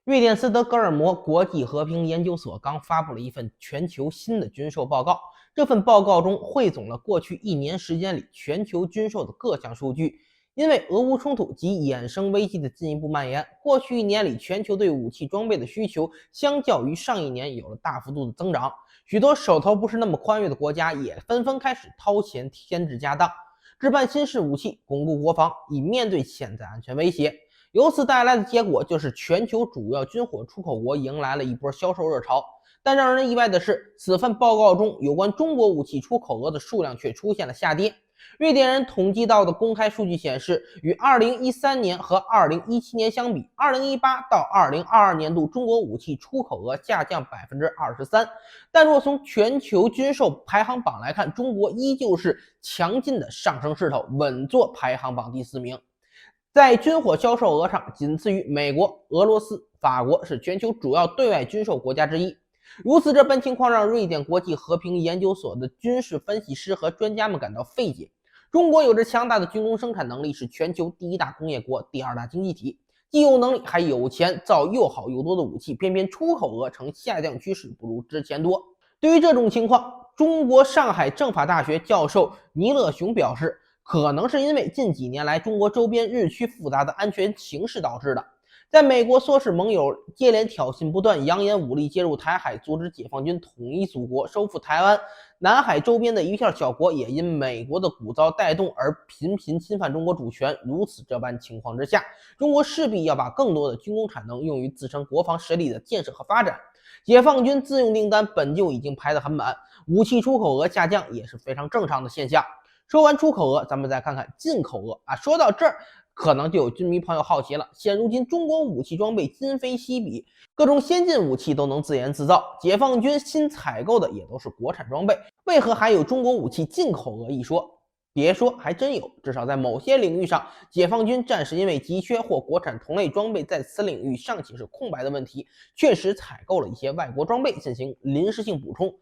瑞典斯德哥尔摩国际和平研究所刚发布了一份全球新的军售报告。这份报告中汇总了过去1年时间里全球军售的各项数据。因为俄乌冲突及衍生危机的进一步蔓延，过去1年里全球对武器装备的需求相较于上一年有了大幅度的增长。许多手头不是那么宽裕的国家也纷纷开始掏钱添置家当，置办新式武器，巩固国防，以面对潜在安全威胁。由此带来的结果就是全球主要军火出口国迎来了一波销售热潮。但让人意外的是，此份报告中有关中国武器出口额的数量却出现了下跌。瑞典人统计到的公开数据显示，与2013年和2017年相比，2018到2022年度中国武器出口额下降23%。但若从全球军售排行榜来看，中国依旧是强劲的上升势头，稳坐排行榜第4名。在军火销售额上，仅次于美国、俄罗斯、法国，是全球主要对外军售国家之一。如此这般情况让瑞典国际和平研究所的军事分析师和专家们感到费解。中国有着强大的军工生产能力，是全球第1大工业国、第2大经济体，既有能力还有钱造又好又多的武器，偏偏出口额呈下降趋势，不如之前多。对于这种情况，中国上海政法大学教授倪乐雄表示，可能是因为近几年来中国周边日趋复杂的安全形势导致的。在美国唆使盟友接连挑衅不断，扬言武力介入台海，阻止解放军统一祖国，收复台湾，南海周边的一片小国也因美国的鼓噪带动而频频侵犯中国主权。如此这般情况之下，中国势必要把更多的军工产能用于自身国防实力的建设和发展。解放军自用订单本就已经排得很满，武器出口额下降也是非常正常的现象。说完出口额，咱们再看看进口额啊。说到这儿，可能就有军迷朋友好奇了，现如今中国武器装备今非昔比，各种先进武器都能自研自造，解放军新采购的也都是国产装备，为何还有中国武器进口额一说？别说，还真有，至少在某些领域上，解放军暂时因为急缺或国产同类装备在此领域尚且是空白的问题，确实采购了一些外国装备进行临时性补充。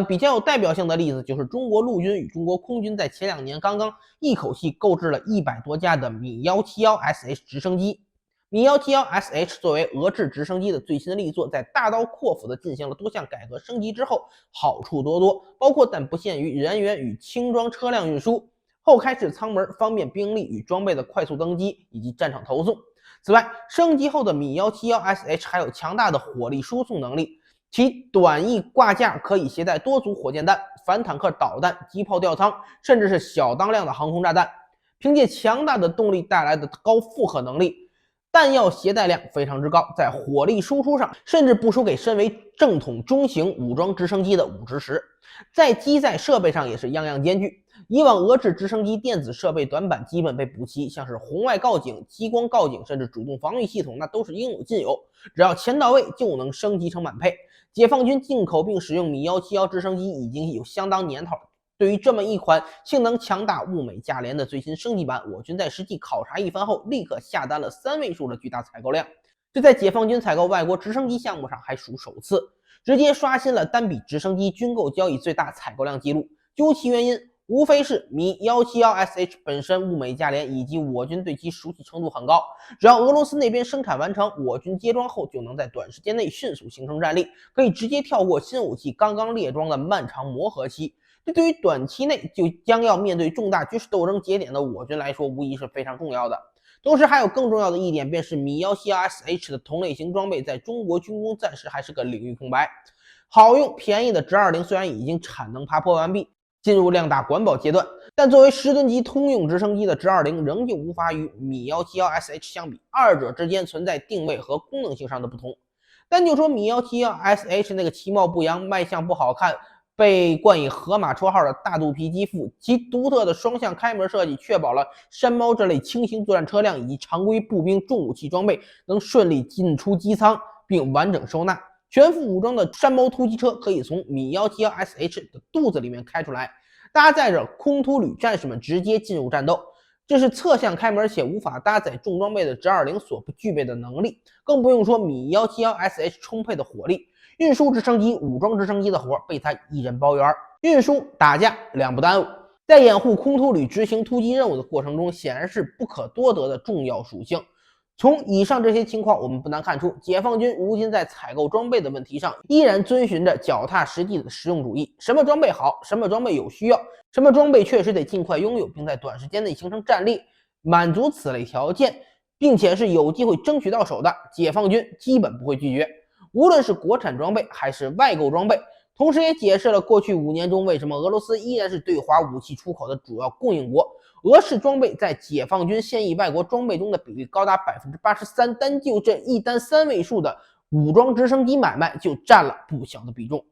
比较有代表性的例子就是中国陆军与中国空军在前2年刚刚一口气购置了100多架的米171SH 直升机。米171SH 作为俄制直升机的最新力作，在大刀阔斧地进行了多项改革升级之后，好处多多，包括但不限于人员与轻装车辆运输、后开式舱门方便兵力与装备的快速登机以及战场投送。此外，升级后的米171SH 还有强大的火力输送能力。其短翼挂架可以携带多组火箭弹、反坦克导弹、机炮吊舱，甚至是小当量的航空炸弹。凭借强大的动力带来的高负荷能力，弹药携带量非常之高，在火力输出上甚至不输给身为正统中型武装直升机的510。在机载设备上也是样样兼具。以往俄制直升机电子设备短板基本被补齐，像是红外告警、激光告警，甚至主动防御系统，那都是应有尽有，只要钱到位就能升级成满配。解放军进口并使用米171直升机已经有相当年头了。对于这么一款性能强大、物美价廉的最新升级版，我军在实际考察一番后，立刻下单了3位数的巨大采购量，这在解放军采购外国直升机项目上还属首次，直接刷新了单笔直升机军购交易最大采购量记录。究其原因，无非是米171SH 本身物美价廉，以及我军对其熟悉程度很高。只要俄罗斯那边生产完成，我军接装后就能在短时间内迅速形成战力，可以直接跳过新武器刚刚列装的漫长磨合期。这对于短期内就将要面对重大军事斗争节点的我军来说，无疑是非常重要的。同时还有更重要的一点，便是米171SH 的同类型装备在中国军工暂时还是个领域空白。好用便宜的直20虽然已经产能爬坡完毕，进入量大管饱阶段，但作为10吨级通用直升机的直20仍旧无法与米171SH 相比，二者之间存在定位和功能性上的不同。单就说米171SH 那个其貌不扬、卖相不好看、被冠以河马绰号的大肚皮机腹，其独特的双向开门设计确保了山猫这类轻型作战车辆以及常规步兵重武器装备能顺利进出机舱并完整收纳。全副武装的山猫突击车可以从米171SH 的肚子里面开出来，搭载着空突旅战士们直接进入战斗。这是侧向开门且无法搭载重装备的直20所不具备的能力，更不用说米171SH 充沛的火力。运输直升机、武装直升机的活被他一人包圆，运输打架两不耽误。在掩护空突旅执行突击任务的过程中，显然是不可多得的重要属性。从以上这些情况，我们不难看出，解放军如今在采购装备的问题上，依然遵循着脚踏实地的实用主义。什么装备好，什么装备有需要，什么装备确实得尽快拥有，并在短时间内形成战力，满足此类条件，并且是有机会争取到手的，解放军基本不会拒绝。无论是国产装备还是外购装备，同时也解释了过去5年中为什么俄罗斯依然是对华武器出口的主要供应国。俄式装备在解放军现役外国装备中的比例高达83%，单就这一单3位数的武装直升机买卖就占了不小的比重。